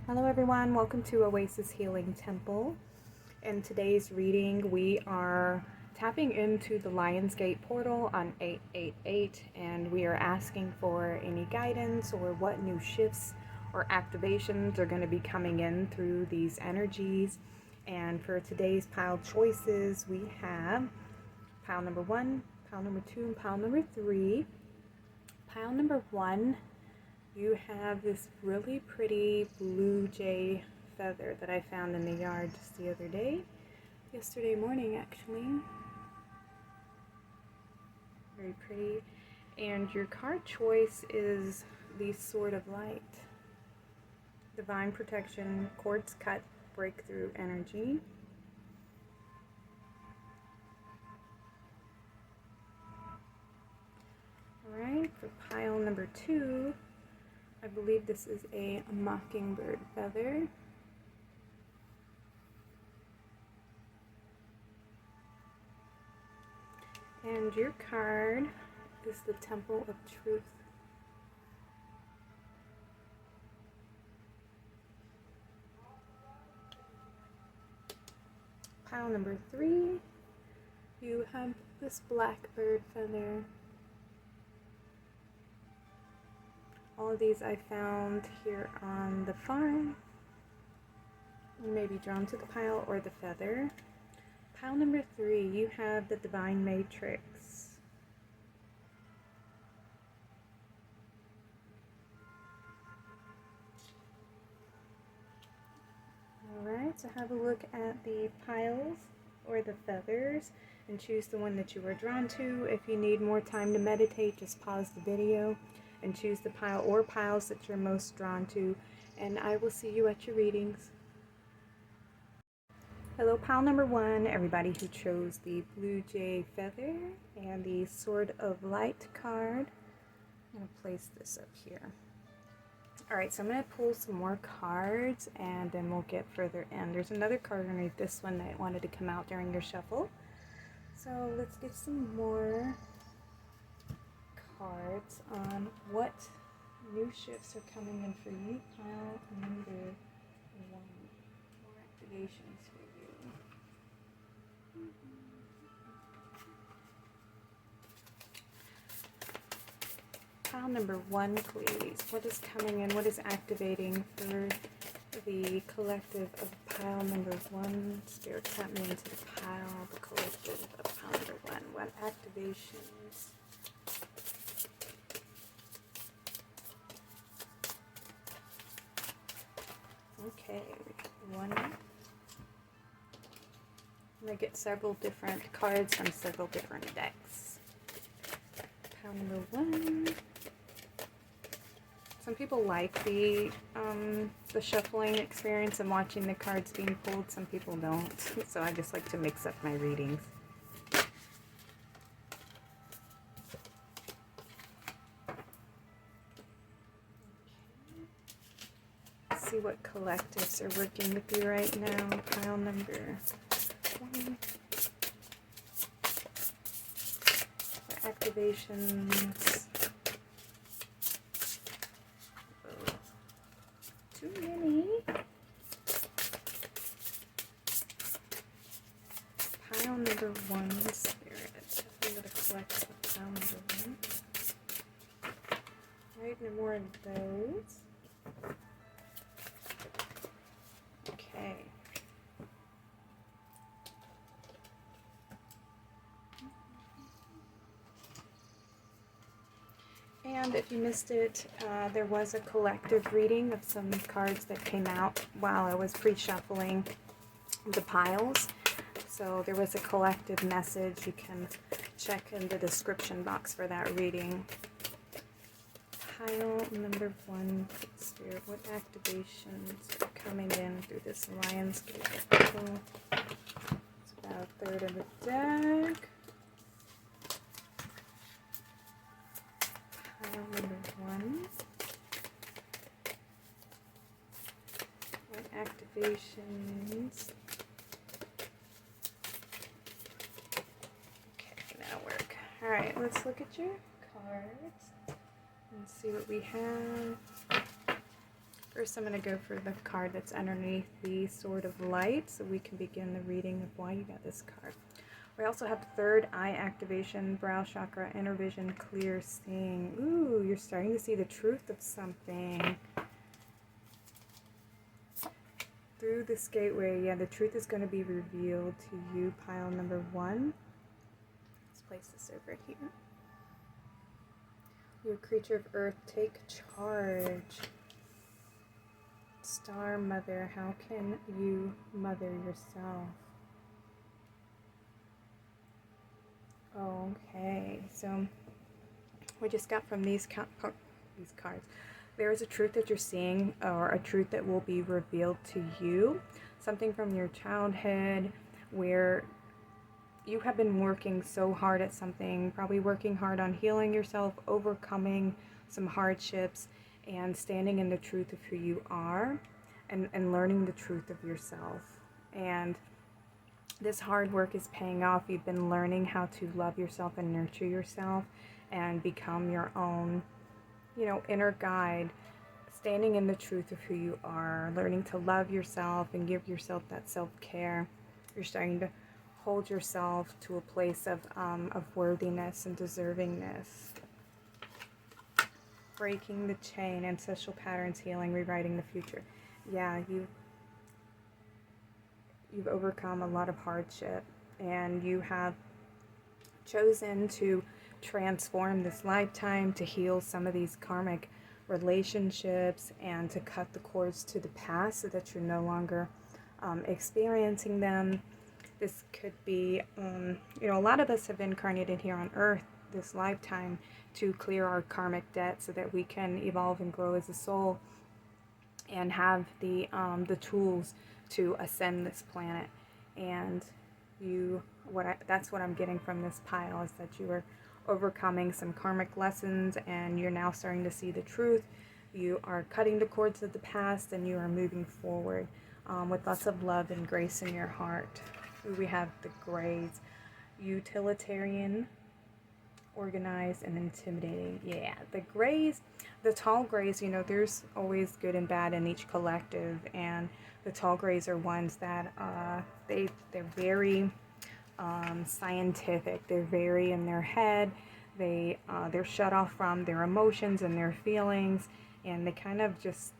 Hello everyone, welcome to Oasis Healing Temple. In today's reading, we are tapping into the Lionsgate portal on 888, and we are asking for any guidance or what new shifts or activations are going to be coming in through these energies. And for today's pile choices, we have pile number 1, pile number 2, and pile number 3. Pile number 1, you have this really pretty blue jay feather that I found in the yard just the other day. Yesterday morning, actually. Very pretty. And your card choice is the Sword of Light. Divine Protection, Quartz Cut, Breakthrough Energy. Alright, for pile number 2, I believe this is a mockingbird feather. And your card is the Temple of Truth. Pile number 3, you have this blackbird feather. All of these I found here on the farm. You may be drawn to the pile or the feather. Pile number 3, you have the Divine Matrix. Alright, so have a look at the piles or the feathers and choose the one that you are drawn to. If you need more time to meditate, just pause the video and choose the pile or piles that you're most drawn to, and I will see you at your readings. Hello, pile number 1, everybody who chose the blue jay feather and the Sword of Light card. I'm going to place this up here. Alright, so I'm going to pull some more cards and then we'll get further in. There's another card underneath this one that wanted to come out during your shuffle. So let's get some more cards on what new shifts are coming in for you. Pile number 1. More activations for you. Pile number 1, please. What is coming in? What is activating for the collective of pile number 1? Spirit, tap me into the pile, the collective of pile number 1. What activations? Okay, we got 1. I'm going to get several different cards from several different decks. Pile number 1. Some people like the shuffling experience and watching the cards being pulled. Some people don't. So I just like to mix up my readings. Let's see what collectives are working with you right now. Pile number 1. For activations. Too many. Pile number 1, Spirit. I'm going to collect pile number 1. Right, no more of those. Okay. And if you missed it, there was a collective reading of some cards that came out while I was pre-shuffling the piles. So there was a collective message. You can check in the description box for that reading. Pile number 1, Spirit, what activations are coming in through this Lionsgate portal? It's about a third of the deck. Pile number 1. What activations? Okay, that'll work. Alright, let's look at your cards and see what we have. First, I'm going to go for the card that's underneath the Sword of Light, so we can begin the reading of why you got this card. We also have third eye activation, brow chakra, inner vision, clear seeing. Ooh, you're starting to see the truth of something. Through this gateway, yeah, the truth is going to be revealed to you, pile number 1. Let's place this over here. You creature of earth, take charge. Star Mother, how can you mother yourself? Okay, so we just got from these cards. There is a truth that you're seeing, or a truth that will be revealed to you. Something from your childhood where you have been working so hard at something, probably working hard on healing yourself, overcoming some hardships, and standing in the truth of who you are, and learning the truth of yourself. And this hard work is paying off. You've been learning how to love yourself and nurture yourself and become your own, inner guide, standing in the truth of who you are, learning to love yourself and give yourself that self-care. You're starting to hold yourself to a place of worthiness and deservingness. Breaking the chain, ancestral patterns, healing, rewriting the future. Yeah, you've overcome a lot of hardship, and you have chosen to transform this lifetime, to heal some of these karmic relationships, and to cut the cords to the past so that you're no longer experiencing them. This could be, a lot of us have incarnated here on earth this lifetime to clear our karmic debt so that we can evolve and grow as a soul and have the tools to ascend this planet. And that's what I'm getting from this pile, is that you are overcoming some karmic lessons, and you're now starting to see the truth. You are cutting the cords of the past, and you are moving forward with lots of love and grace in your heart. We have the Grays, utilitarian, organized, and intimidating. Yeah, the Grays, the tall Grays, there's always good and bad in each collective, and the tall Grays are ones that they're very scientific. They're very in their head. They're shut off from their emotions and their feelings, and they kind of just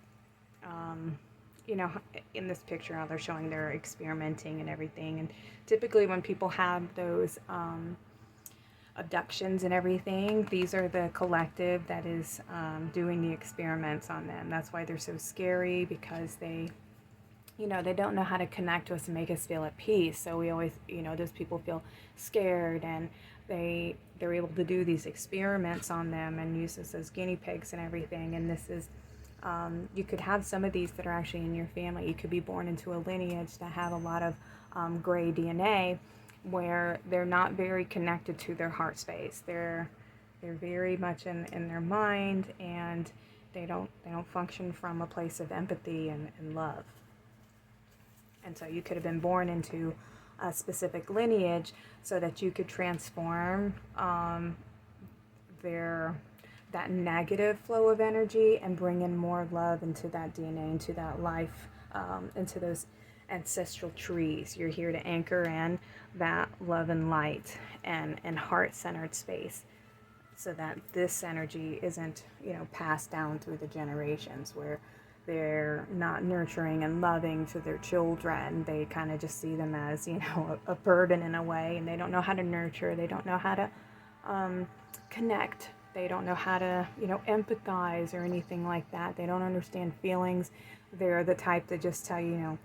in this picture how they're showing they're experimenting and everything. And typically when people have those abductions and everything, these are the collective that is doing the experiments on them. That's why they're so scary, because they don't know how to connect to us and make us feel at peace. So we always, those people feel scared, and they're able to do these experiments on them and use us as guinea pigs and everything. And this is, you could have some of these that are actually in your family. You could be born into a lineage that have a lot of gray DNA, where they're not very connected to their heart space. They're very much in their mind, and they don't function from a place of empathy and love. And so you could have been born into a specific lineage so that you could transform that negative flow of energy and bring in more love into that DNA, into that life, into those ancestral trees. You're here to anchor in that love and light and heart-centered space, so that this energy isn't, passed down through the generations, where they're not nurturing and loving to their children. They kind of just see them as, a burden in a way, and they don't know how to nurture. They don't know how to connect. They don't know how to, empathize or anything like that. They don't understand feelings. They're the type that just tell you,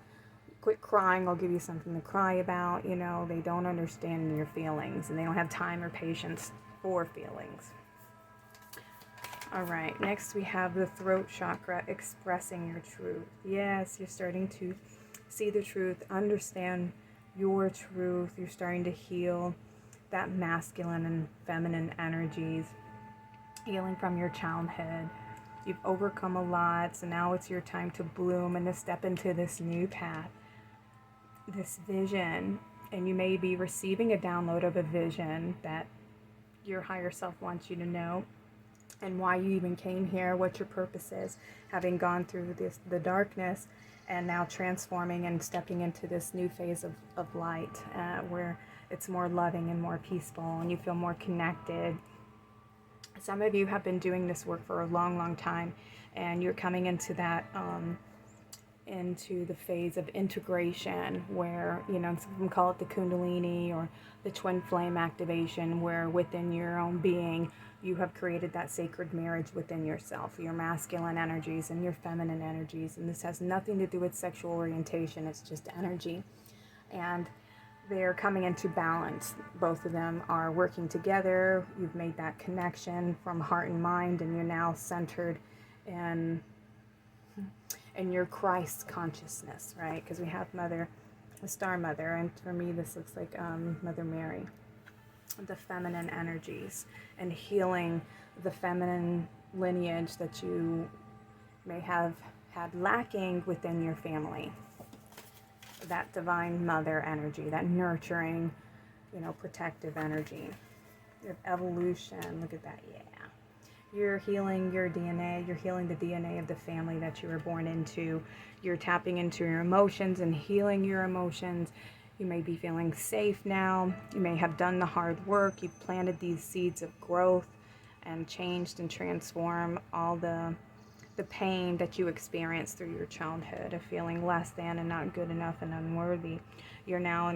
quit crying, I'll give you something to cry about. They don't understand your feelings, and they don't have time or patience for feelings. All right, next we have the throat chakra, expressing your truth. Yes, you're starting to see the truth, understand your truth. You're starting to heal that masculine and feminine energies, healing from your childhood. You've overcome a lot, so now it's your time to bloom and to step into this new path, this vision. And you may be receiving a download of a vision that your higher self wants you to know. and why you even came here, what your purpose is, having gone through the darkness, and now transforming and stepping into this new phase of light, where it's more loving and more peaceful, and you feel more connected. Some of you have been doing this work for a long time, and you're coming into that, into the phase of integration, where, some of them call it the Kundalini or the twin flame activation, where within your own being you have created that sacred marriage within yourself, your masculine energies and your feminine energies. And this has nothing to do with sexual orientation, it's just energy. And they're coming into balance. Both of them are working together. You've made that connection from heart and mind, and you're now centered in your Christ consciousness, right? Because we have the Star Mother, and for me this looks like Mother Mary. The feminine energies, and healing the feminine lineage that you may have had lacking within your family. That divine mother energy, that nurturing, protective energy. Your evolution, look at that, yeah. You're healing your DNA, you're healing the DNA of the family that you were born into. You're tapping into your emotions and healing your emotions. You may be feeling safe now. You may have done the hard work. You've planted these seeds of growth and changed and transformed all the pain that you experienced through your childhood of feeling less than and not good enough and unworthy. You're now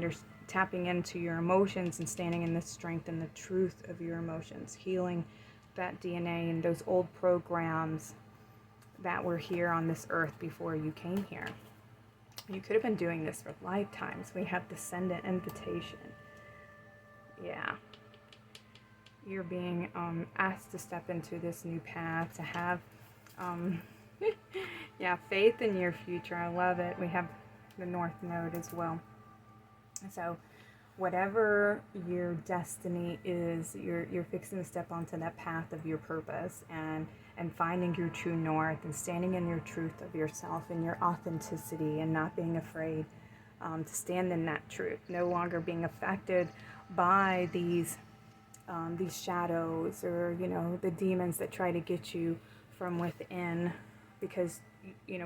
tapping into your emotions and standing in the strength and the truth of your emotions, healing that DNA and those old programs that were here on this earth before you came here. You could have been doing this for lifetimes. We have Descendant Invitation. Yeah. You're being asked to step into this new path, to have faith in your future. I love it. We have the North Node as well. So whatever your destiny is, you're fixing to step onto that path of your purpose, and finding your true north, and standing in your truth of yourself and your authenticity, and not being afraid to stand in that truth, no longer being affected by these shadows, or the demons that try to get you from within, because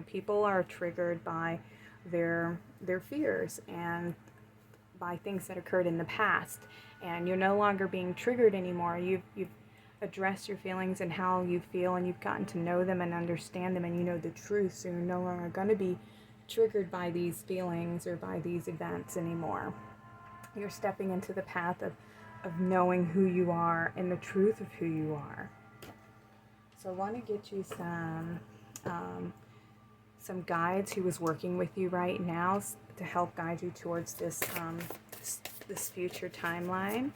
people are triggered by their fears and by things that occurred in the past, and you're no longer being triggered anymore. You've addressed your feelings and how you feel, and you've gotten to know them and understand them, and you know the truth, so you're no longer going to be triggered by these feelings or by these events anymore. You're stepping into the path of knowing who you are and the truth of who you are. So I want to get you some guides who is working with you right now to help guide you towards this future timeline,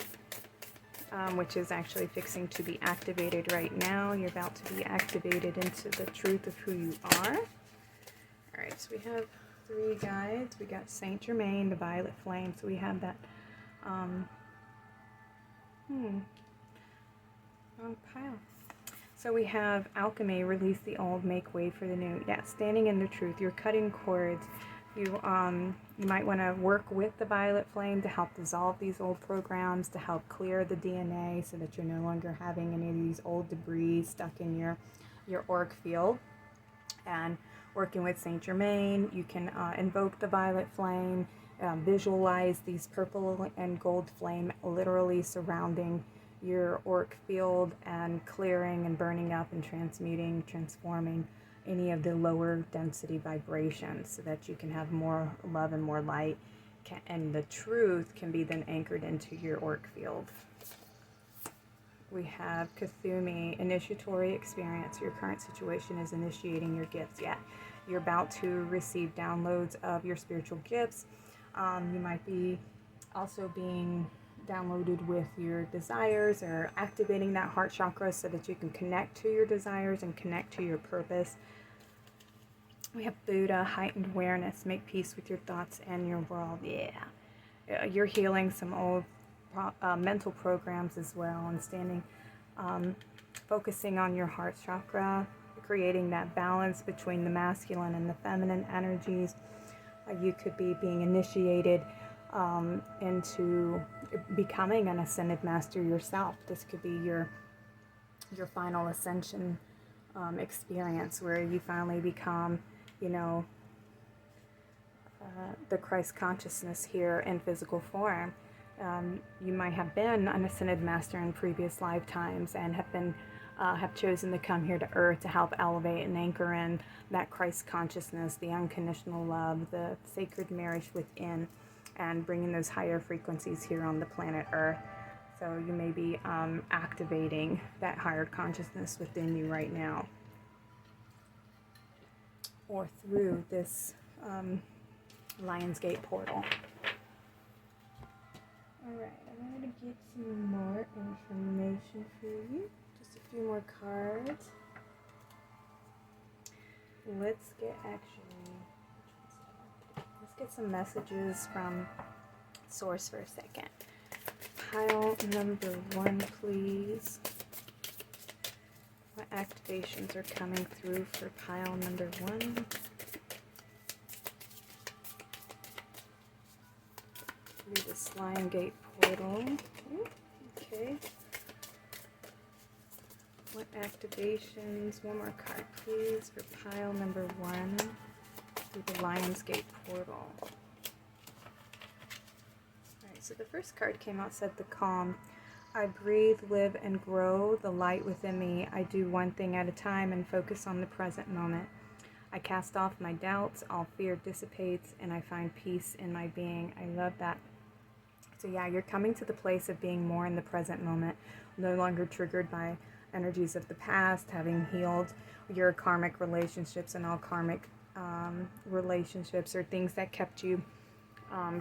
which is actually fixing to be activated right now. You're about to be activated into the truth of who you are. All right, so we have 3 guides. We got Saint Germain, the Violet Flame. So we have that. Wrong pile. So we have Alchemy, release the old, make way for the new. Yeah, standing in the truth. You're cutting cords. You might want to work with the Violet Flame to help dissolve these old programs, to help clear the DNA, so that you're no longer having any of these old debris stuck in your auric field. And working with Saint Germain, you can invoke the Violet Flame, visualize these purple and gold flame literally surrounding your auric field, and clearing and burning up and transmuting, transforming any of the lower density vibrations, so that you can have more love and more light, and the truth can be then anchored into your auric field. We have Kathumi, initiatory experience. Your current situation is initiating your gifts. Yeah, you're about to receive downloads of your spiritual gifts. You might be also being downloaded with your desires, or activating that heart chakra so that you can connect to your desires and connect to your purpose. We have Buddha, heightened awareness, make peace with your thoughts and your world. Yeah, you're healing some old mental programs as well, and standing, focusing on your heart chakra, creating that balance between the masculine and the feminine energies. You could be being initiated into becoming an ascended master yourself. This could be your your final ascension experience, where you finally become, you know, the Christ consciousness here in physical form. You might have been an ascended master in previous lifetimes and have chosen to come here to earth to help elevate and anchor in that Christ consciousness, the unconditional love, the sacred marriage within, and bringing those higher frequencies here on the planet Earth. So you may be activating that higher consciousness within you right now, or through this Lionsgate portal. Alright, I'm going to get some more information for you. Just a few more cards. Let's get some messages from Source for a second. Pile number 1, please. What activations are coming through for pile number 1? Through the Lionsgate portal. Ooh, okay. What activations? One more card, please, for pile number 1 through the Lionsgate portal. Alright, so the first card came out, said the calm. I breathe, live, and grow the light within me. I do one thing at a time and focus on the present moment. I cast off my doubts, all fear dissipates, and I find peace in my being. I love that. So yeah, you're coming to the place of being more in the present moment, no longer triggered by energies of the past, having healed your karmic relationships, and all karmic relationships or things that kept you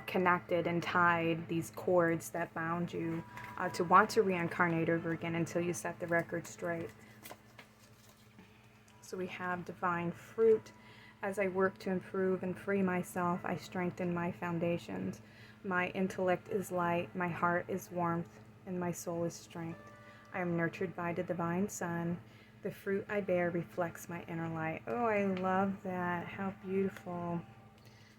connected and tied, these cords that bound you to want to reincarnate over again until you set the record straight. So we have divine fruit. As I work to improve and free myself, I strengthen my foundations. My intellect is light, my heart is warmth, and my soul is strength. I am nurtured by the divine sun. The fruit I bear reflects my inner light. Oh, I love that. How beautiful.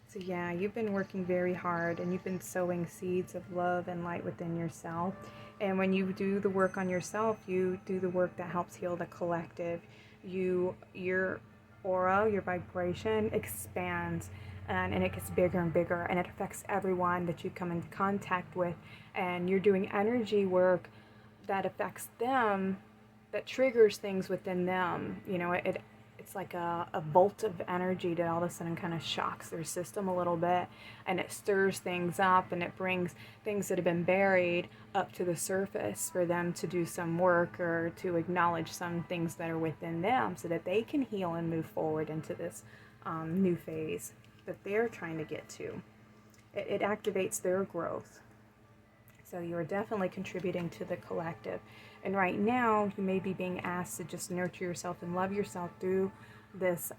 So yeah, you've been working very hard, and you've been sowing seeds of love and light within yourself. And when you do the work on yourself, you do the work that helps heal the collective. Your aura, your vibration expands, and it gets bigger and bigger, and it affects everyone that you come into contact with. And you're doing energy work that affects them, that triggers things within them. You know, it's like a bolt of energy that all of a sudden kind of shocks their system a little bit, and it stirs things up, and it brings things that have been buried up to the surface for them to do some work, or to acknowledge some things that are within them, so that they can heal and move forward into this new phase that they're trying to get to. It activates their growth. So you're definitely contributing to the collective. And right now, you may be being asked to just nurture yourself and love yourself through this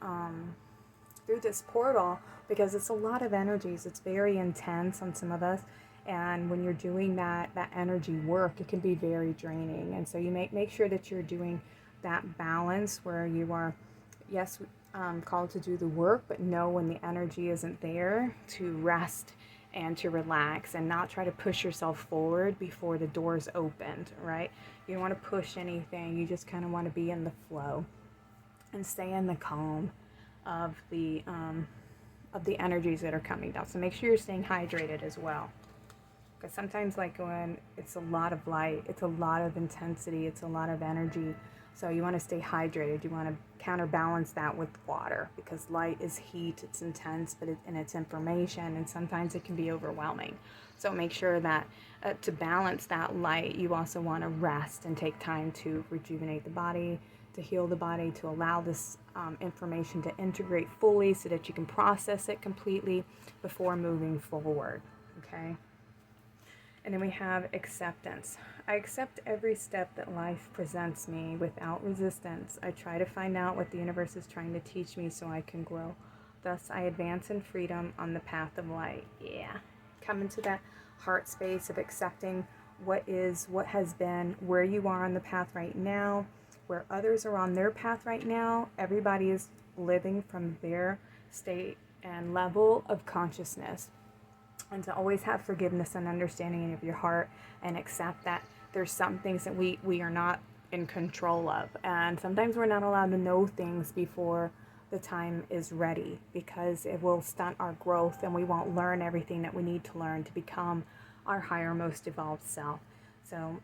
portal, because it's a lot of energies. It's very intense on some of us. And when you're doing that energy work, it can be very draining. And so you make sure that you're doing that balance where you are, yes, called to do the work, but know when the energy isn't there, to rest and to relax, and not try to push yourself forward before the door's opened, right? You don't want to push anything. You just kind of want to be in the flow and stay in the calm of the energies that are coming down. So make sure you're staying hydrated as well, because sometimes, like, when it's a lot of light, it's a lot of intensity, it's a lot of energy. So you want to stay hydrated. You want to counterbalance that with water, because light is heat, it's intense, but it's information, and sometimes it can be overwhelming. So make sure that to balance that light, you also want to rest and take time to rejuvenate the body, to heal the body, to allow this information to integrate fully so that you can process it completely before moving forward, okay? And then we have acceptance. I accept every step that life presents me without resistance. I try to find out what the universe is trying to teach me so I can grow. Thus, I advance in freedom on the path of light. Yeah. Come into that heart space of accepting what is, what has been, where you are on the path right now, where others are on their path right now. Everybody is living from their state and level of consciousness. And to always have forgiveness and understanding of your heart, and accept that there's some things that we are not in control of. And sometimes we're not allowed to know things before the time is ready, because it will stunt our growth and we won't learn everything that we need to learn to become our higher, most evolved self. So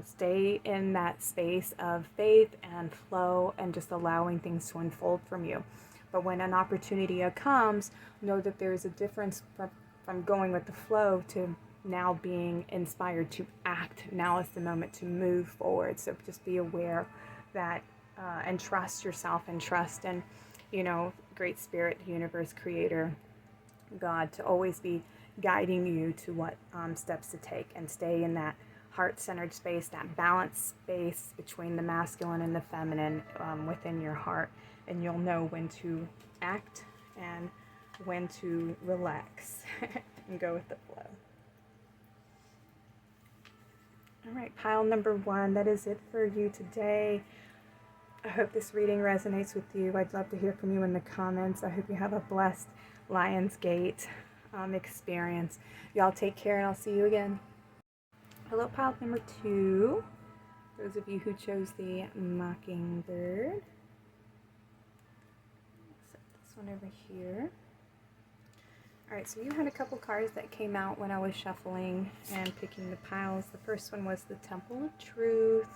stay in that space of faith and flow and just allowing things to unfold from you. But when an opportunity comes, know that there's a difference from going with the flow to now being inspired to act. Now is the moment to move forward. So just be aware that and trust yourself and trust in, Great Spirit, Universe, Creator, God, to always be guiding you to what steps to take, and stay in that heart-centered space, that balanced space between the masculine and the feminine within your heart, and you'll know when to act and when to relax and go with the flow. All right, pile number 1, that is it for you today. I hope this reading resonates with you. I'd love to hear from you in the comments. I hope you have a blessed Lionsgate experience. Y'all take care, and I'll see you again. Hello, pile number 2. Those of you who chose the Mockingbird. Set this one over here. Alright, so you had a couple cards that came out when I was shuffling and picking the piles. The first one was the Temple of Truth,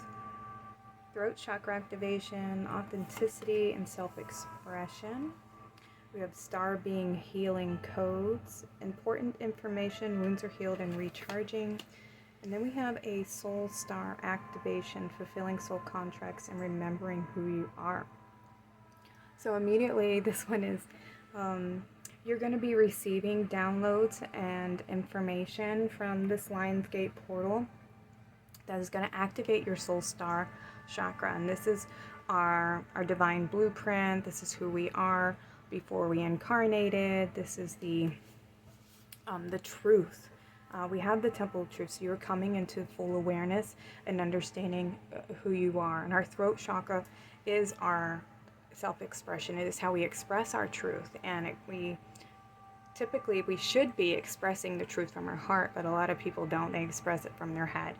Throat Chakra Activation, Authenticity, and Self-Expression. We have Star Being Healing Codes, Important Information, Wounds are Healed and Recharging. And then we have a Soul Star Activation, Fulfilling Soul Contracts and Remembering Who You Are. So immediately this one is, you're going to be receiving downloads and information from this Lionsgate portal that is going to activate your Soul Star chakra. And this is our divine blueprint. This is who we are before we incarnated. This is the truth. We have the Temple of Truth, so you're coming into full awareness and understanding who you are. And our throat chakra is our self-expression. It is how we express our truth. And we should be expressing the truth from our heart, but a lot of people don't. They express it from their head.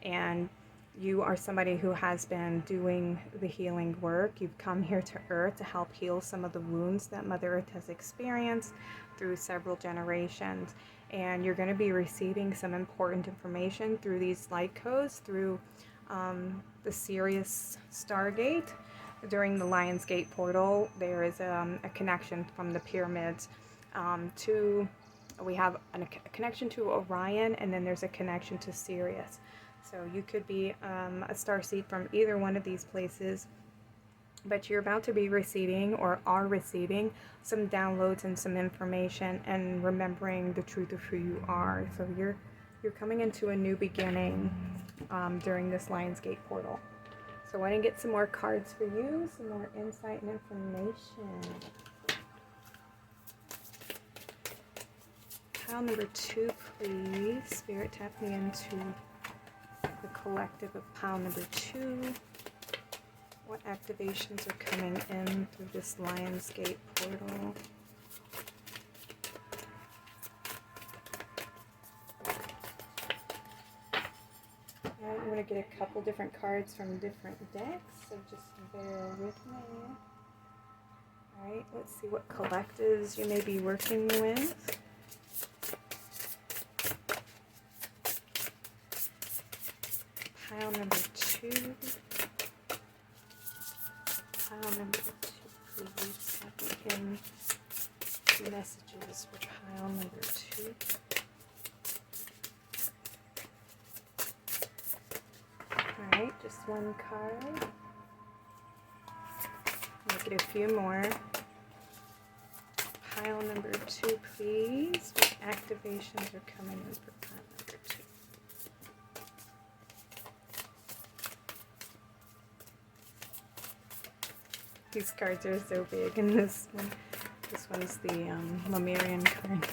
And you are somebody who has been doing the healing work. You've come here to Earth to help heal some of the wounds that Mother Earth has experienced through several generations. And you're going to be receiving some important information through these light codes, through the Sirius Stargate. During the Lionsgate portal, there is a connection from the pyramids we have a connection to Orion, and then there's a connection to Sirius. So you could be a starseed from either one of these places, but you're about to be receiving or are receiving some downloads and some information and remembering the truth of who you are. So you're coming into a new beginning during this Lionsgate portal. So I want to get some more cards for you, some more insight and information. Pile number 2, please. Spirit, tap me into the collective of pile number 2. What activations are coming in through this Lionsgate portal? Alright, I'm going to get a couple different cards from different decks, so just bear with me. Alright, let's see what collectives you may be working with. Pile number 2. Pile number 2, please. Type in messages for pile number 2. Alright, just one card. I'll get a few more. Pile number 2, please. What activations are coming in for pile number 2? These cards are so big, and this one's the Lemurian card.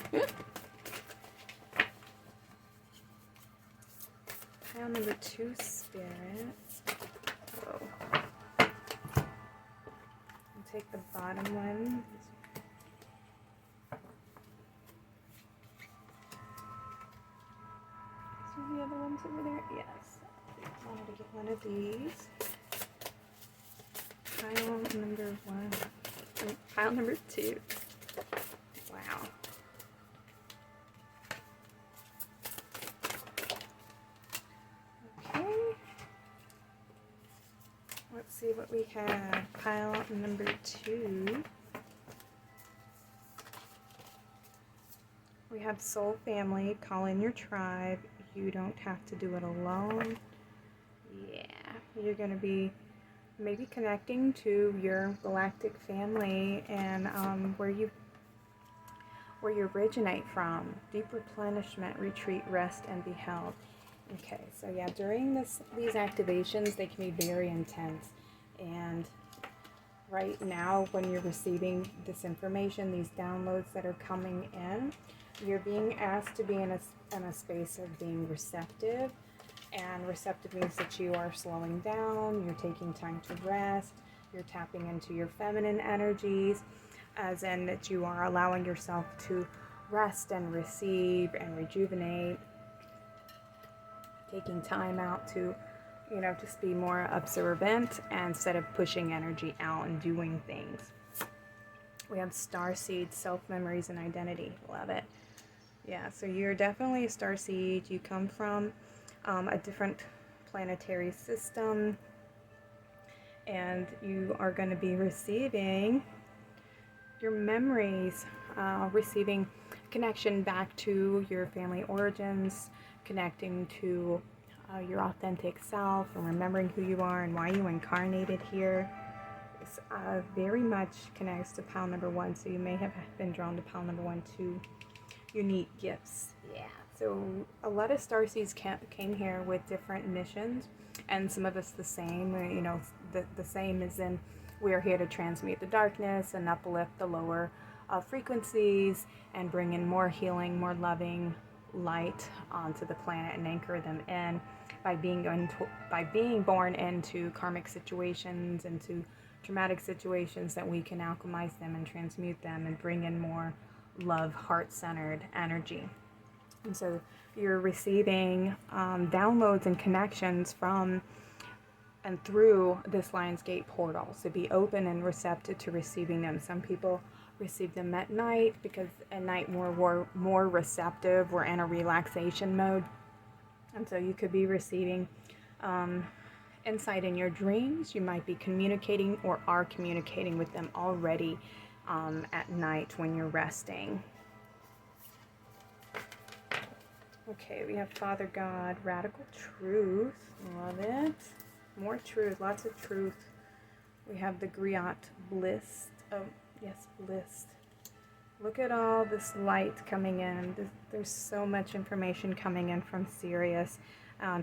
Pile number 2, Spirit. Whoa. I'll take the bottom one. These are the other ones over there? Yes. I'm going to get one of these. Pile number 1. Pile number 2. Wow. Okay. Let's see what we have. Pile number 2. We have Soul Family, call in your tribe. You don't have to do it alone. Yeah, you're going to be maybe connecting to your galactic family and where you originate from. Deep replenishment, retreat, rest, and be held. Okay, so yeah, during these activations, they can be very intense. And right now, when you're receiving this information, these downloads that are coming in, you're being asked to be in a space of being receptive. And receptive means that you are slowing down, you're taking time to rest, you're tapping into your feminine energies, as in that you are allowing yourself to rest and receive and rejuvenate, taking time out to, just be more observant instead of pushing energy out and doing things. We have starseed, self-memories, and identity. Love it. Yeah, so you're definitely a starseed. You come from a different planetary system, and you are going to be receiving your memories, receiving connection back to your family origins, connecting to your authentic self, and remembering who you are and why you incarnated here. This very much connects to pile number 1, so you may have been drawn to pile number 1 too. Unique gifts. Yeah. So a lot of starseeds came here with different missions, and some of us the same. The same as in we are here to transmute the darkness and uplift the lower frequencies and bring in more healing, more loving light onto the planet and anchor them in by being born into karmic situations, into traumatic situations, that we can alchemize them and transmute them and bring in more love, heart-centered energy. And so you're receiving downloads and connections from and through this Lionsgate portal. So be open and receptive to receiving them. Some people receive them at night because at night we're more receptive. We're in a relaxation mode. And so you could be receiving insight in your dreams. You might be communicating or are communicating with them already at night when you're resting. Okay, we have Father God, radical truth. Love it. More truth, lots of truth. We have the Griot bliss. Oh, yes, bliss. Look at all this light coming in. There's so much information coming in from Sirius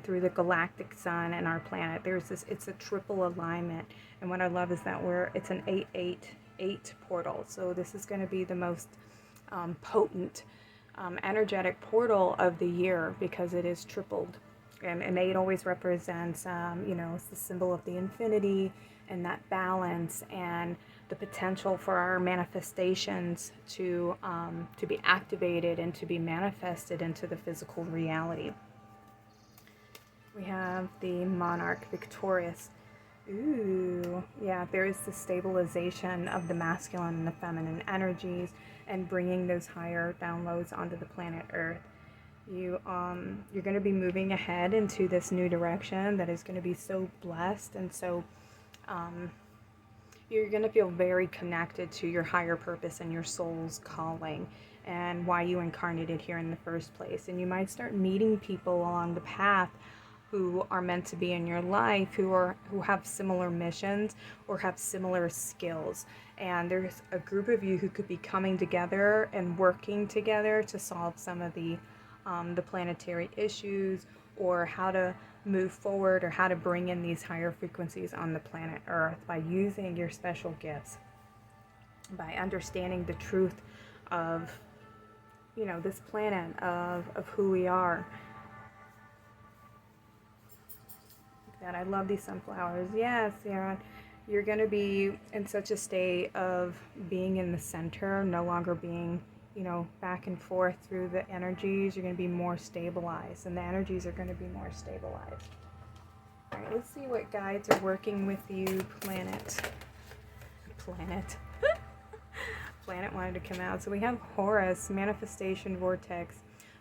through the galactic sun and our planet. It's a triple alignment. And what I love is that it's an 888 portal. So this is going to be the most potent energetic portal of the year because it is tripled. And 8 always represents, it's the symbol of the infinity and that balance and the potential for our manifestations to be activated and to be manifested into the physical reality. We have the Monarch victorious. Ooh, yeah, there is the stabilization of the masculine and the feminine energies and bringing those higher downloads onto the planet Earth. You're going to be moving ahead into this new direction that is going to be so blessed, and so you're going to feel very connected to your higher purpose and your soul's calling and why you incarnated here in the first place. And you might start meeting people along the path who are meant to be in your life, who have similar missions or have similar skills. And there's a group of you who could be coming together and working together to solve some of the planetary issues, or how to move forward, or how to bring in these higher frequencies on the planet Earth by using your special gifts, by understanding the truth of, this planet, of who we are. That I love these sunflowers. Yes, Sarah, you're going to be in such a state of being in the center, no longer being, back and forth through the energies. You're going to be more stabilized, and the energies are going to be more stabilized. Alright, let's see what guides are working with you, Planet. Planet. Planet wanted to come out. So we have Horus, manifestation vortex.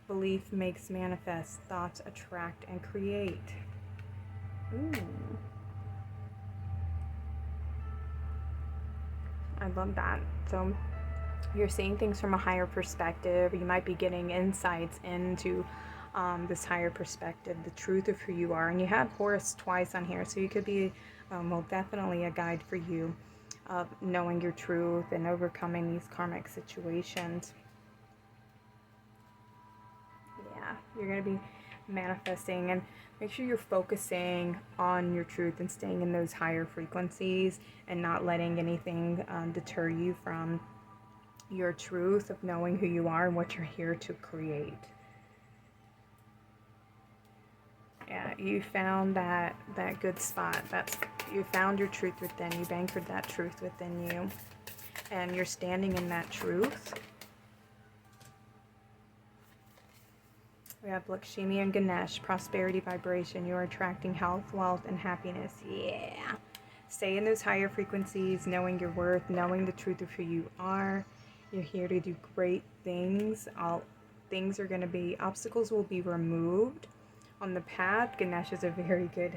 Belief makes manifest. Thoughts attract and create. Ooh. I love that. So you're seeing things from a higher perspective. You might be getting insights into this higher perspective, the truth of who you are. And you have Horus twice on here, so you could be, well, definitely a guide for you of knowing your truth and overcoming these karmic situations. Yeah, you're going to be manifesting, and make sure you're focusing on your truth and staying in those higher frequencies and not letting anything deter you from your truth of knowing who you are and what you're here to create. Yeah, you found that good spot. You found your truth within. You've anchored that truth within you, and you're standing in that truth. We have Lakshmi and Ganesh, prosperity vibration. You are attracting health, wealth, and happiness. Yeah. Stay in those higher frequencies, knowing your worth, knowing the truth of who you are. You're here to do great things. Obstacles will be removed on the path. Ganesh is a very good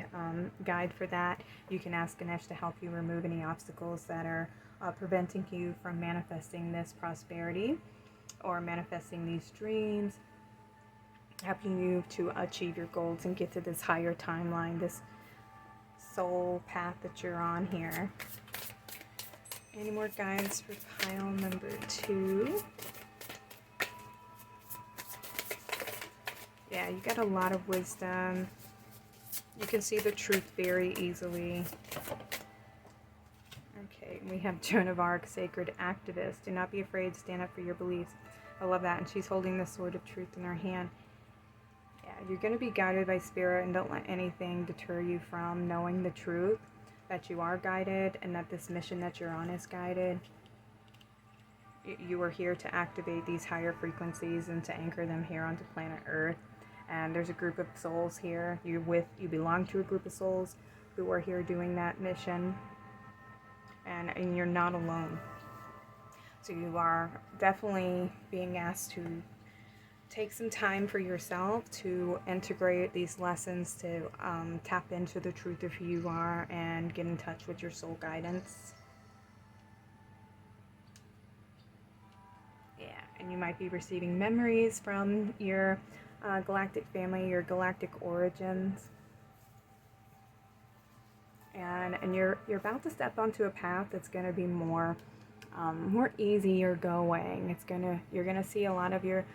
guide for that. You can ask Ganesh to help you remove any obstacles that are preventing you from manifesting this prosperity or manifesting these dreams, helping you to achieve your goals and get to this higher timeline, this soul path that you're on here. Any more guidance for pile number 2? Yeah, you got a lot of wisdom. You can see the truth very easily. Okay, we have Joan of Arc, sacred activist. Do not be afraid, stand up for your beliefs. I love that. And she's holding the sword of truth in her hand. Yeah, you're going to be guided by spirit, and don't let anything deter you from knowing the truth, that you are guided and that this mission that you're on is guided. You are here to activate these higher frequencies and to anchor them here onto planet Earth. And there's a group of souls here. You belong to a group of souls who are here doing that mission. And you're not alone. So you are definitely being asked to take some time for yourself to integrate these lessons, to tap into the truth of who you are and get in touch with your soul guidance. Yeah, and you might be receiving memories from your galactic family, your galactic origins. And you're about to step onto a path that's going to be more easier going. You're gonna see a lot of your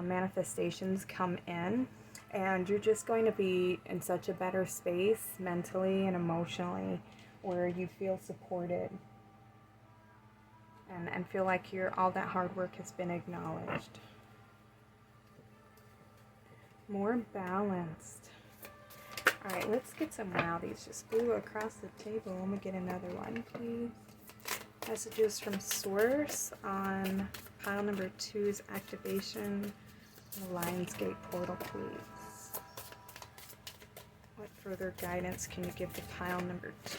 manifestations come in, and you're just going to be in such a better space mentally and emotionally, where you feel supported and feel like all that hard work has been acknowledged. More balanced. Alright, let's get some. Wow, these just flew across the table. Let me get another one, please. Messages from Source on pile number 2's activation. The Lionsgate portal, please. What further guidance can you give to pile number 2?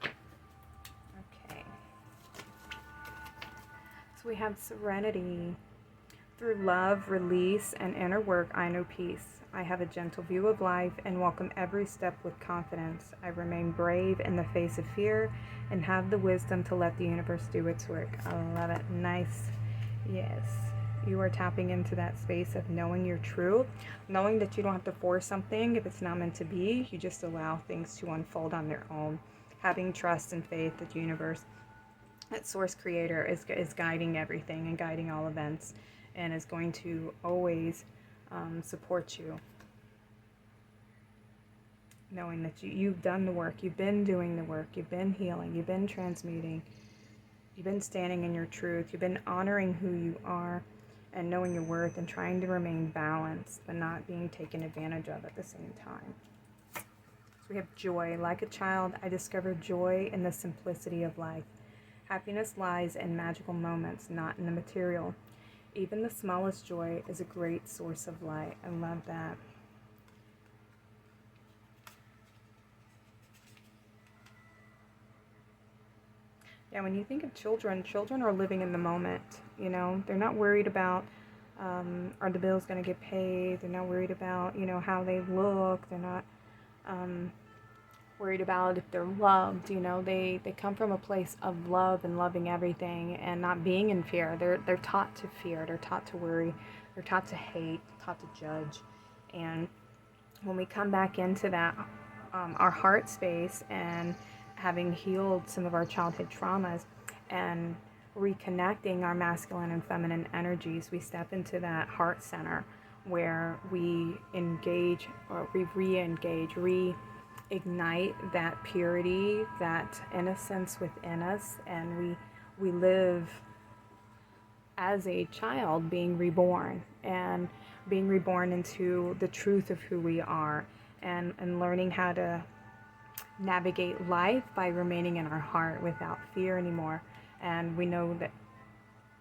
Okay. So we have serenity. Through love, release, and inner work, I know peace. I have a gentle view of life and welcome every step with confidence. I remain brave in the face of fear and have the wisdom to let the universe do its work. I love it. Nice. Yes. You are tapping into that space of knowing your truth, knowing that you don't have to force something if it's not meant to be. You just allow things to unfold on their own. Having trust and faith that the universe, that source creator is guiding everything and guiding all events, and is going to always support you. Knowing that you've done the work, you've been doing the work, you've been healing, you've been transmuting, you've been standing in your truth, you've been honoring who you are and knowing your worth and trying to remain balanced but not being taken advantage of at the same time. So we have joy. Like a child, I discovered joy in the simplicity of life. Happiness lies in magical moments, not in the material. Even the smallest joy is a great source of light. I love that. Yeah, when you think of children, children are living in the moment. You know, they're not worried about are the bills going to get paid. They're not worried about, you know, how they look. They're not worried about if they're loved. You know, they come from a place of love and loving everything and not being in fear. They're taught to fear. They're taught to worry. They're taught to hate, taught to judge. And when we come back into that, our heart space, and having healed some of our childhood traumas and reconnecting our masculine and feminine energies, we step into that heart center where we engage, or we re-engage, reignite that purity, that innocence within us, and we live as a child being reborn, and being reborn into the truth of who we are, and learning how to navigate life by remaining in our heart without fear anymore. And we know that,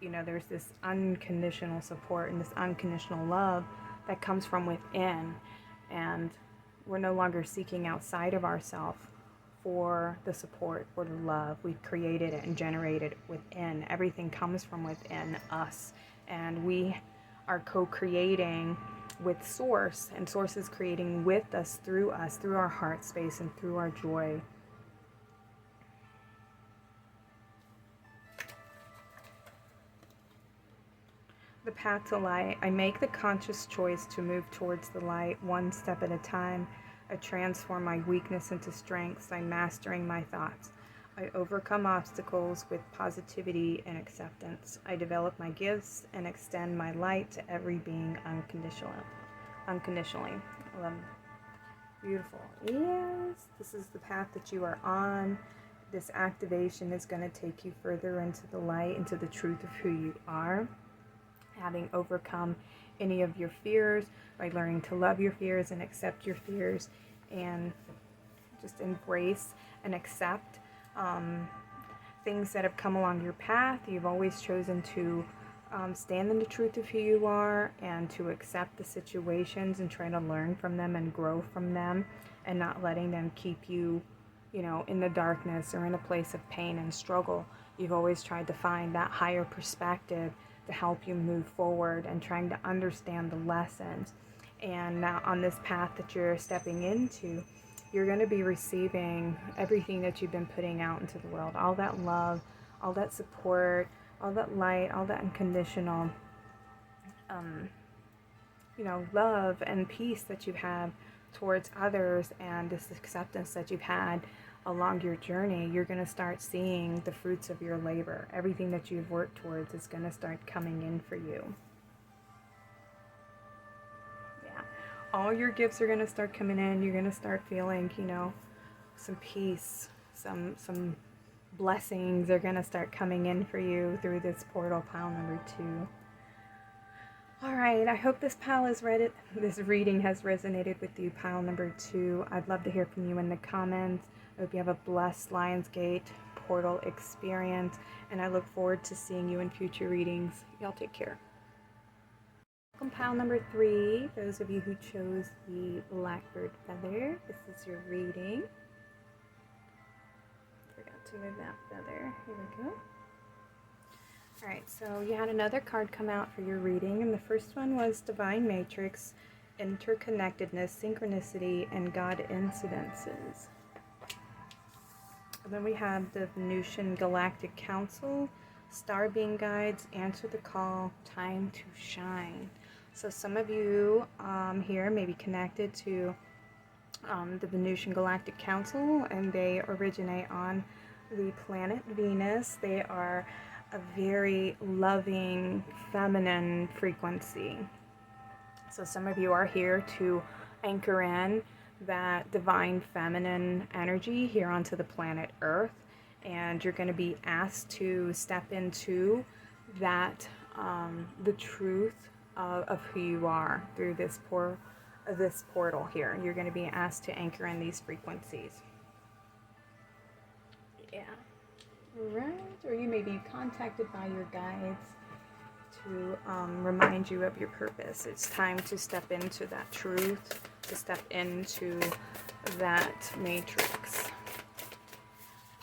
you know, there's this unconditional support and this unconditional love that comes from within, and we're no longer seeking outside of ourselves for the support or the love. We've created it and generated it within. Everything comes from within us, and we are co-creating with Source, and Source is creating with us, through our heart space and through our joy. The path to light. I make the conscious choice to move towards the light, one step at a time. I transform my weakness into strength by mastering my thoughts. I overcome obstacles with positivity and acceptance. I develop my gifts and extend my light to every being unconditionally. Beautiful. Yes, this is the path that you are on. This activation is going to take you further into the light, into the truth of who you are. Having overcome any of your fears by learning to love your fears and accept your fears, and just embrace and accept things that have come along your path. You've always chosen to stand in the truth of who you are, and to accept the situations and try to learn from them and grow from them, and not letting them keep you, you know, in the darkness or in a place of pain and struggle. You've always tried to find that higher perspective to help you move forward, and trying to understand the lessons. And now on this path that you're stepping into, you're going to be receiving everything that you've been putting out into the world. All that love, all that support, all that light, all that unconditional, you know, love and peace that you have towards others, and this acceptance that you've had along your journey. You're going to start seeing the fruits of your labor. Everything that you've worked towards is going to start coming in for you. Yeah. All your gifts are going to start coming in. You're going to start feeling, you know, some peace, some blessings are going to start coming in for you through this portal, pile number 2. All right, I hope this reading has resonated with you, pile number 2. I'd love to hear from you in the comments. I hope you have a blessed Lionsgate portal experience, and I look forward to seeing you in future readings. Y'all take care. Welcome, pile number 3. Those of you who chose the Blackbird feather, this is your reading. Forgot to move that feather. Here we go. Alright, so you had another card come out for your reading, and the first one was Divine Matrix, Interconnectedness, Synchronicity, and God Incidences. And then we have the Venusian Galactic Council, Star Being Guides, Answer the Call, Time to Shine. So some of you here may be connected to the Venusian Galactic Council, and they originate on the planet Venus. They are a very loving, feminine frequency. So some of you are here to anchor in that divine feminine energy here onto the planet Earth, and you're going to be asked to step into that, the truth of who you are through this portal here. You're going to be asked to anchor in these frequencies. Yeah. Right, or you may be contacted by your guides to remind you of your purpose. It's time to step into that truth, to step into that matrix.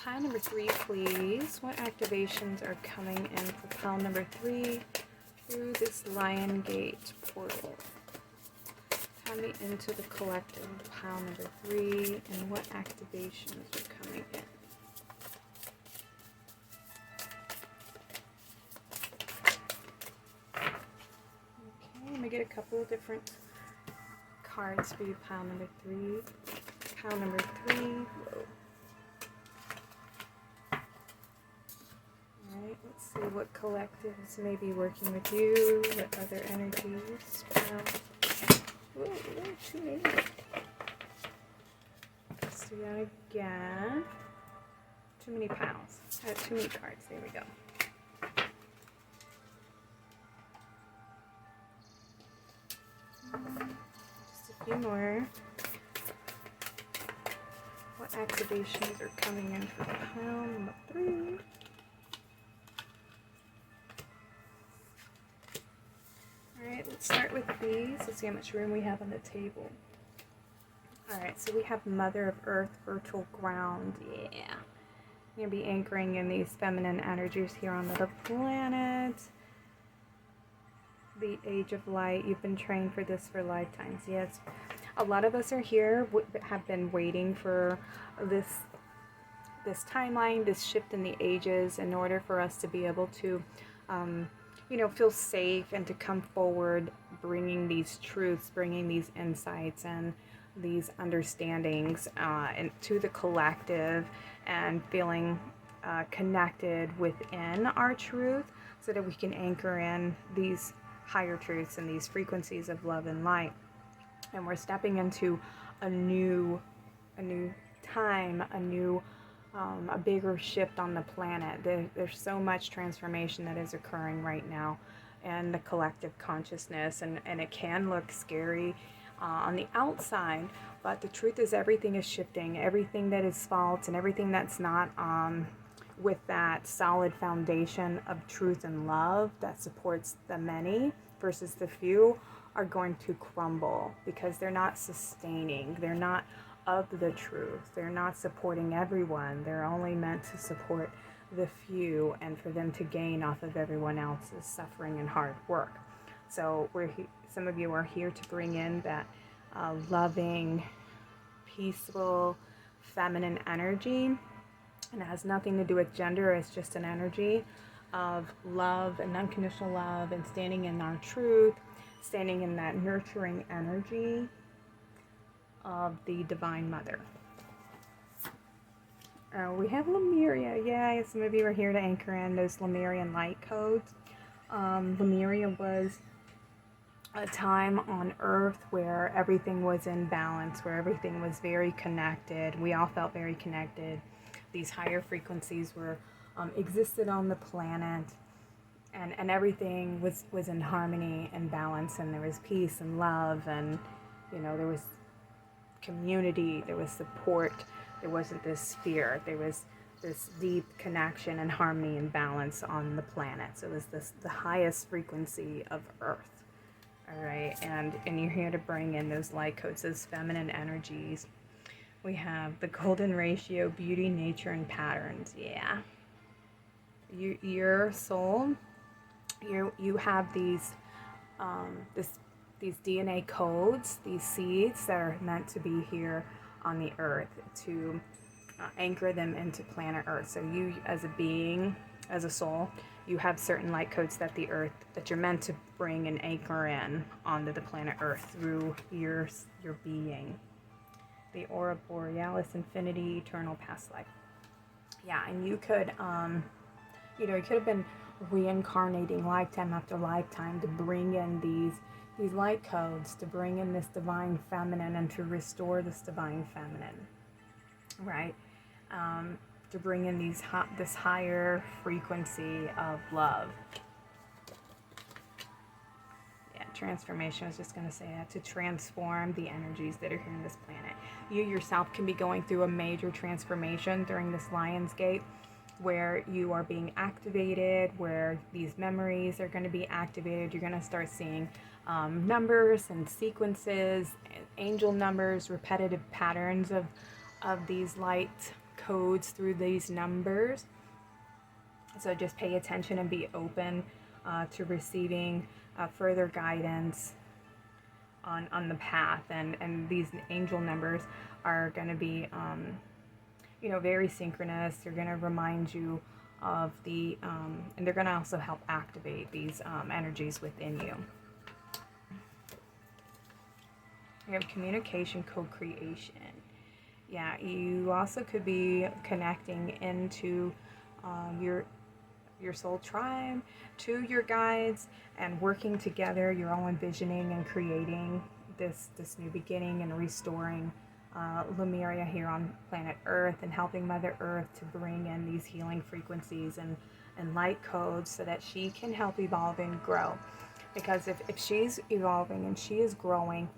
Pile number 3, please. What activations are coming in for pile number 3 through this Lion Gate portal? Tap me into the collective pile number 3 and what activations are coming in. Okay, let me get a couple of different cards for you. Pile number 3. Pile number 3. Whoa. Alright, let's see what collectives may be working with you. What other energies? Whoa, too many. Let's do that again. Too many piles. Too many cards. There we go. Just a few more. What activations are coming in for pile number 3? Alright, let's start with these. Let's see how much room we have on the table. Alright, so we have Mother of Earth, fertile ground. Yeah. You're going to be anchoring in these feminine energies here on the planet. The Age of Light. You've been trained for this for lifetimes. Yes. A lot of us are here, have been waiting for this timeline, this shift in the ages in order for us to be able to feel safe and to come forward bringing these truths, bringing these insights and these understandings into the collective and feeling connected within our truth so that we can anchor in these higher truths and these frequencies of love and light. And we're stepping into a new time, a bigger shift on the planet. There's so much transformation that is occurring right now in the collective consciousness, and it can look scary on the outside, but the truth is everything is shifting. Everything that is false and everything that's not with that solid foundation of truth and love that supports the many versus the few are going to crumble because they're not sustaining. They're not of the truth. They're not supporting everyone. They're only meant to support the few and for them to gain off of everyone else's suffering and hard work. So some of you are here to bring in that loving, peaceful, feminine energy. And it has nothing to do with gender. It's just an energy of love and unconditional love and standing in our truth, standing in that nurturing energy of the Divine Mother. We have Lemuria. Yeah, some of you are here to anchor in those Lemurian light codes. Lemuria was a time on Earth where everything was in balance, where everything was very connected. We all felt very connected. These higher frequencies were existed on the planet, and everything was in harmony and balance, and there was peace and love, and there was community, there was support. There wasn't this fear. There was this deep connection and harmony and balance on the planet. So it was the highest frequency of Earth. All right, and you're here to bring in those light codes, those feminine energies. We have the golden ratio, beauty, nature, and patterns. Yeah. Your soul, you have these these DNA codes, these seeds that are meant to be here on the earth to anchor them into planet Earth. So you as a being, as a soul, you have certain light codes that you're meant to bring and anchor in onto the planet Earth through your being. The Aura Borealis, infinity, eternal, past life. Yeah, and you could you could have been reincarnating lifetime after lifetime to bring in these light codes, to bring in this divine feminine and to restore this divine feminine, right? To bring in this higher frequency of love. Yeah, transformation. I was just going to say that, to transform the energies that are here on this planet. You yourself can be going through a major transformation during this Lion's Gate, where you are being activated, where these memories are going to be activated. You're going to start seeing numbers and sequences, angel numbers, repetitive patterns of these light codes through these numbers. So just pay attention and be open to receiving further guidance on the path. And these angel numbers are going to be, very synchronous. They're going to remind you of and they're going to also help activate these energies within you. We have communication, co-creation. Yeah, you also could be connecting into your soul tribe, to your guides, and working together. You're all envisioning and creating this new beginning and restoring Lemuria here on planet Earth, and helping Mother Earth to bring in these healing frequencies and light codes so that she can help evolve and grow. Because if she's evolving and she is growing,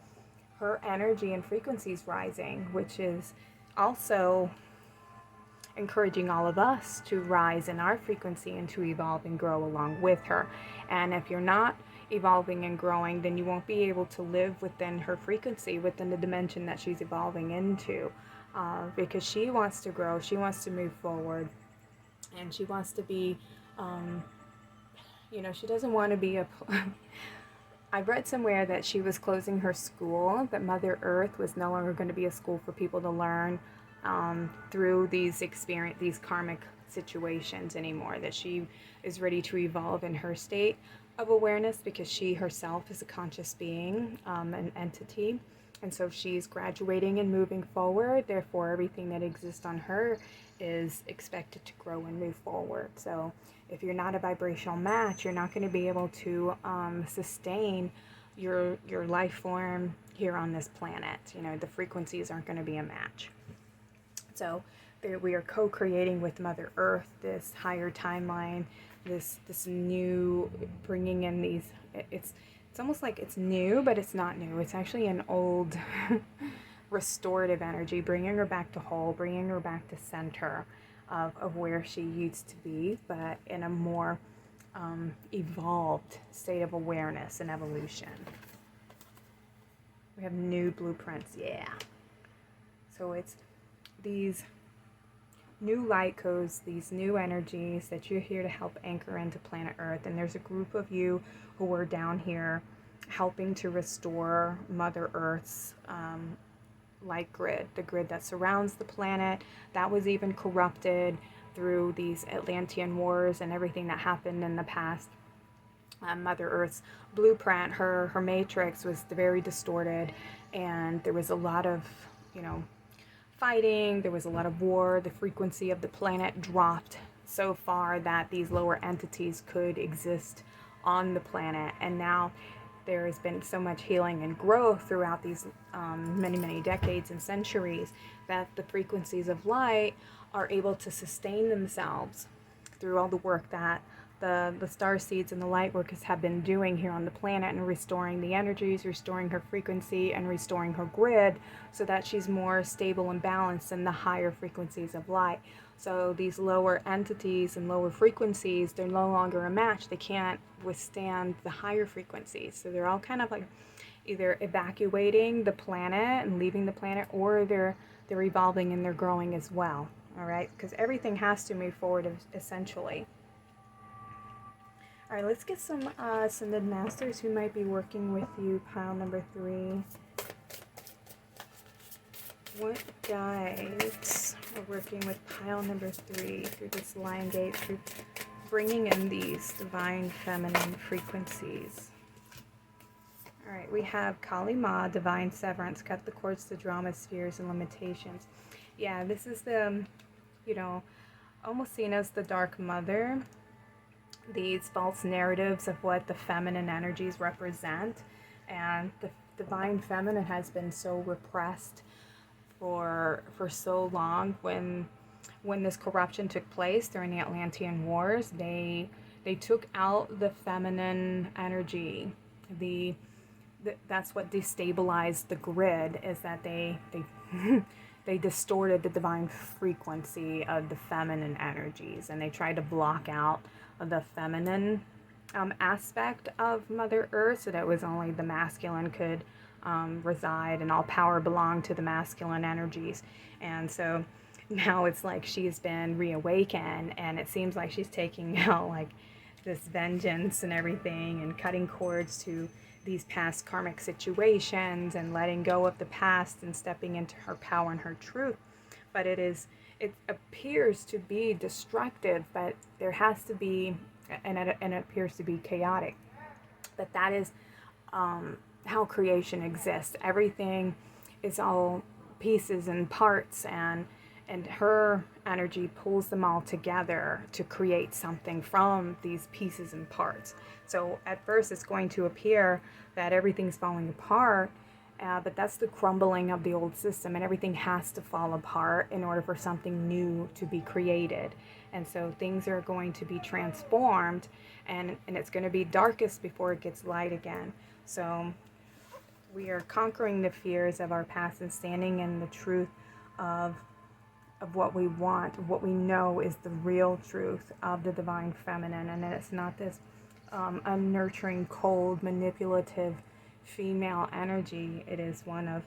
her energy and frequency is rising, which is also encouraging all of us to rise in our frequency and to evolve and grow along with her. And if you're not evolving and growing, then you won't be able to live within her frequency, within the dimension that she's evolving into, because she wants to grow, she wants to move forward, and she wants to be, she doesn't want to be I read somewhere that she was closing her school, that Mother Earth was no longer going to be a school for people to learn through these karmic situations anymore, that she is ready to evolve in her state of awareness, because she herself is a conscious being, an entity, and so she's graduating and moving forward. Therefore, everything that exists on her is expected to grow and move forward. So if you're not a vibrational match, you're not going to be able to sustain your life form here on this planet. The frequencies aren't going to be a match. So we are co-creating with Mother Earth this higher timeline, this new, bringing in these, it's almost like it's new, but it's not new. It's actually an old restorative energy, bringing her back to whole, bringing her back to center of where she used to be, but in a more evolved state of awareness and evolution. We have new blueprints, yeah. So it's these new light codes, these new energies that you're here to help anchor into planet Earth. And there's a group of you who are down here helping to restore Mother Earth's light grid, the grid that surrounds the planet, that was even corrupted through these Atlantean wars and everything that happened in the past. Mother Earth's blueprint, her matrix was very distorted, and there was a lot of, fighting, there was a lot of war. The frequency of the planet dropped so far that these lower entities could exist on the planet, and now there has been so much healing and growth throughout these many decades and centuries that the frequencies of light are able to sustain themselves through all the work that the star seeds and the light workers have been doing here on the planet, and restoring the energies, restoring her frequency, and restoring her grid so that she's more stable and balanced in the higher frequencies of light. So these lower entities and lower frequencies, they're no longer a match. They can't withstand the higher frequencies. So they're all kind of like either evacuating the planet and leaving the planet, or they're evolving and they're growing as well. All right, because everything has to move forward essentially. All right, let's get some ascended masters who might be working with you. Pile number 3. What guides are working with pile number 3 through this line gate, through bringing in these divine feminine frequencies? All right, we have Kali Ma, divine severance, cut the cords to drama, spheres, and limitations. Yeah, this is the, almost seen as the Dark Mother. These false narratives of what the feminine energies represent, and the divine feminine has been so repressed for so long. When this corruption took place during the Atlantean Wars, they took out the feminine energy. That's what destabilized the grid, is that they they distorted the divine frequency of the feminine energies, and they tried to block out the feminine aspect of Mother Earth, so that was only the masculine could reside, and all power belonged to the masculine energies. And so now it's like she's been reawakened, and it seems like she's taking out like this vengeance and everything, and cutting cords to these past karmic situations and letting go of the past and stepping into her power and her truth. But it appears to be destructive, but there has to be, and it appears to be chaotic. But that is how creation exists. Everything is all pieces and parts, and her energy pulls them all together to create something from these pieces and parts. So at first it's going to appear that everything's falling apart, but that's the crumbling of the old system, and everything has to fall apart in order for something new to be created. And so things are going to be transformed, and it's going to be darkest before it gets light again. So we are conquering the fears of our past and standing in the truth of what we want, what we know is the real truth of the divine feminine. And it's not this unnurturing, cold, manipulative female energy. It is one of,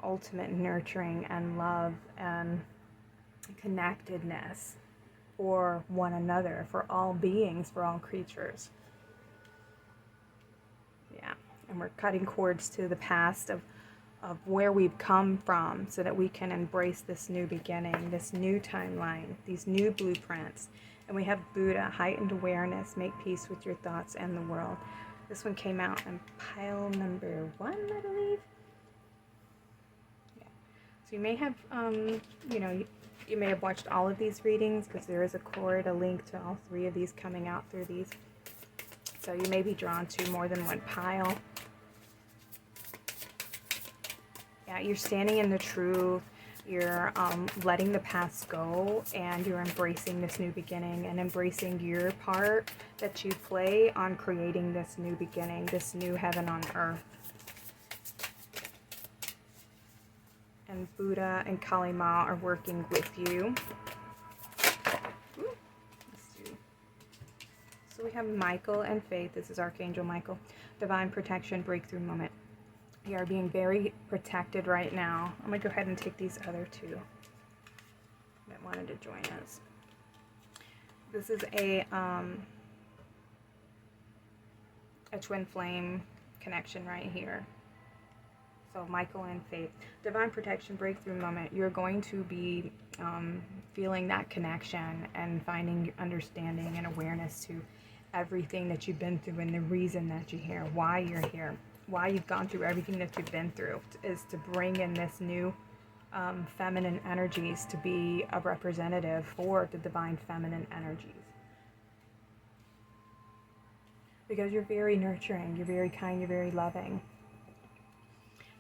ultimate nurturing and love and connectedness for one another, for all beings, for all creatures. Yeah, and we're cutting cords to the past of where we've come from, so that we can embrace this new beginning, this new timeline, these new blueprints. And we have Buddha, heightened awareness, make peace with your thoughts and the world. This one came out in pile number 1, I believe. Yeah. So you may have, you may have watched all of these readings, because there is a link to all 3 of these coming out through these. So you may be drawn to more than one pile. Yeah, you're standing in the truth, you're letting the past go, and you're embracing this new beginning and embracing your part that you play on creating this new beginning, this new heaven on earth. And Buddha and Kali Ma are working with you. So we have Michael and Faith. This is Archangel Michael. Divine protection, breakthrough moment. You are being very protected right now. I'm going to go ahead and take these other 2 that wanted to join us. This is a twin flame connection right here. So Michael and Faith. Divine protection, breakthrough moment. You're going to be feeling that connection and finding understanding and awareness to everything that you've been through and the reason that you're here, why you're here. Why you've gone through everything that you've been through is to bring in this new feminine energies, to be a representative for the divine feminine energies. Because you're very nurturing, you're very kind, you're very loving.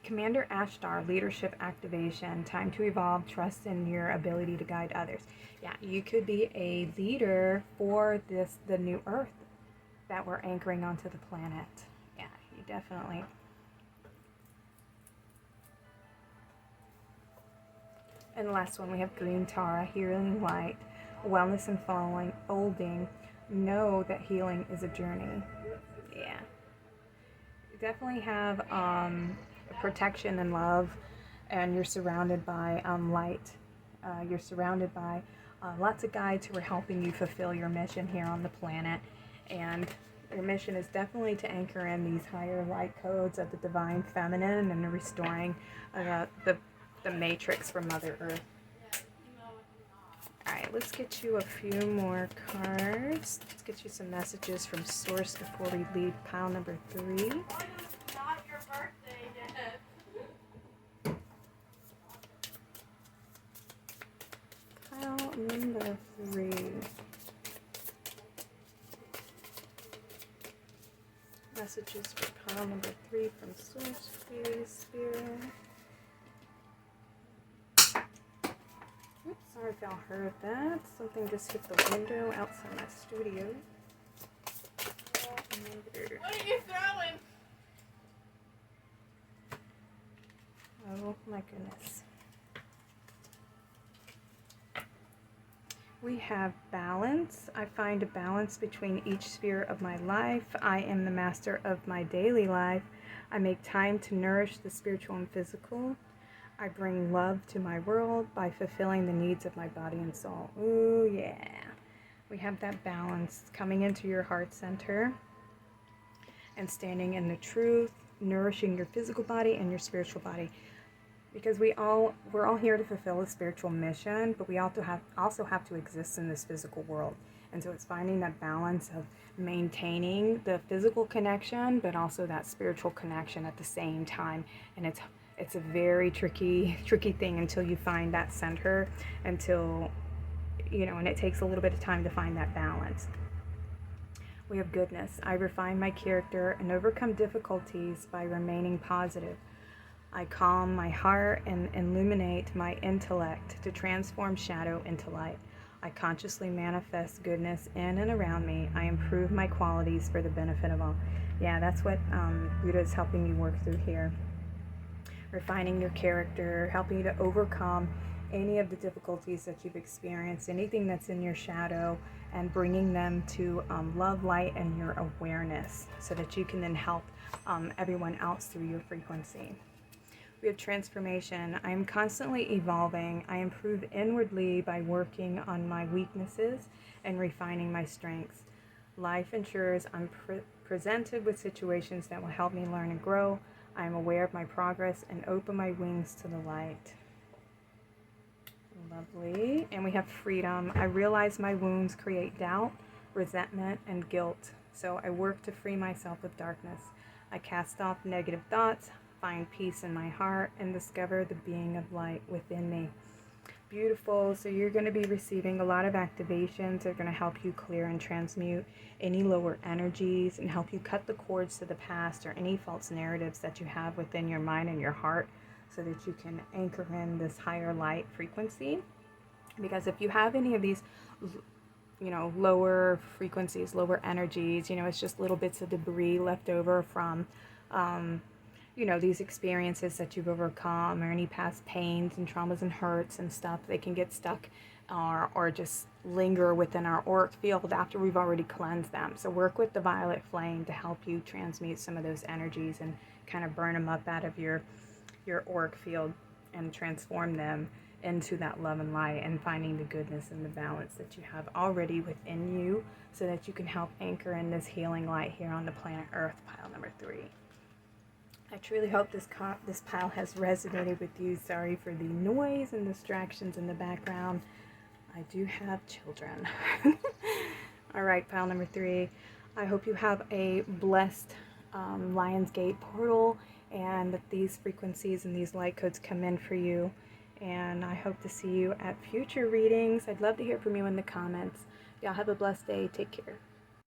Commander Ashtar, leadership activation, time to evolve, trust in your ability to guide others. Yeah, you could be a leader for the new earth that we're anchoring onto the planet. Definitely. And the last one, we have Green Tara, healing light, wellness and folding. Know that healing is a journey. Yeah. You definitely have protection and love, and you're surrounded by light. You're surrounded by lots of guides who are helping you fulfill your mission here on the planet. And your mission is definitely to anchor in these higher light codes of the divine feminine and restoring the matrix from Mother Earth. Alright, let's get you a few more cards. Let's get you some messages from Source before we leave pile number 3. It's not your birthday yet. Pile number 3. Messages for pile number 3 from Source, please, Spirit. Oops, sorry if y'all heard that. Something just hit the window outside my studio. What are you throwing? Oh my goodness. We have balance. I find a balance between each sphere of my life. I am the master of my daily life. I make time to nourish the spiritual and physical. I bring love to my world by fulfilling the needs of my body and soul. Ooh, yeah. We have that balance coming into your heart center and standing in the truth, nourishing your physical body and your spiritual body. Because we're all here to fulfill a spiritual mission, but we also have to exist in this physical world. And so it's finding that balance of maintaining the physical connection, but also that spiritual connection at the same time. And it's a very tricky thing until you find that center, until, and it takes a little bit of time to find that balance. We have goodness. I refine my character and overcome difficulties by remaining positive. I calm my heart and illuminate my intellect to transform shadow into light. I consciously manifest goodness in and around me. I improve my qualities for the benefit of all. Yeah, that's what Buddha is helping you work through here. Refining your character, helping you to overcome any of the difficulties that you've experienced, anything that's in your shadow, and bringing them to love, light, and your awareness so that you can then help everyone else through your frequency. We have transformation. I am constantly evolving. I improve inwardly by working on my weaknesses and refining my strengths. Life ensures I'm presented with situations that will help me learn and grow. I am aware of my progress and open my wings to the light. Lovely. And we have freedom. I realize my wounds create doubt, resentment, and guilt. So I work to free myself of darkness. I cast off negative thoughts, find peace in my heart, and discover the being of light within me. Beautiful. So you're going to be receiving a lot of activations that are going to help you clear and transmute any lower energies and help you cut the cords to the past or any false narratives that you have within your mind and your heart, so that you can anchor in this higher light frequency. Because if you have any of these lower frequencies, lower energies, it's just little bits of debris left over from these experiences that you've overcome, or any past pains and traumas and hurts and stuff. They can get stuck or just linger within our auric field after we've already cleansed them. So work with the violet flame to help you transmute some of those energies and kind of burn them up out of your auric field and transform them into that love and light, and finding the goodness and the balance that you have already within you, so that you can help anchor in this healing light here on the planet Earth, pile number 3. I truly hope this pile has resonated with you. Sorry for the noise and distractions in the background. I do have children. All right, pile number 3. I hope you have a blessed Lionsgate portal, and that these frequencies and these light codes come in for you. And I hope to see you at future readings. I'd love to hear from you in the comments. Y'all have a blessed day. Take care.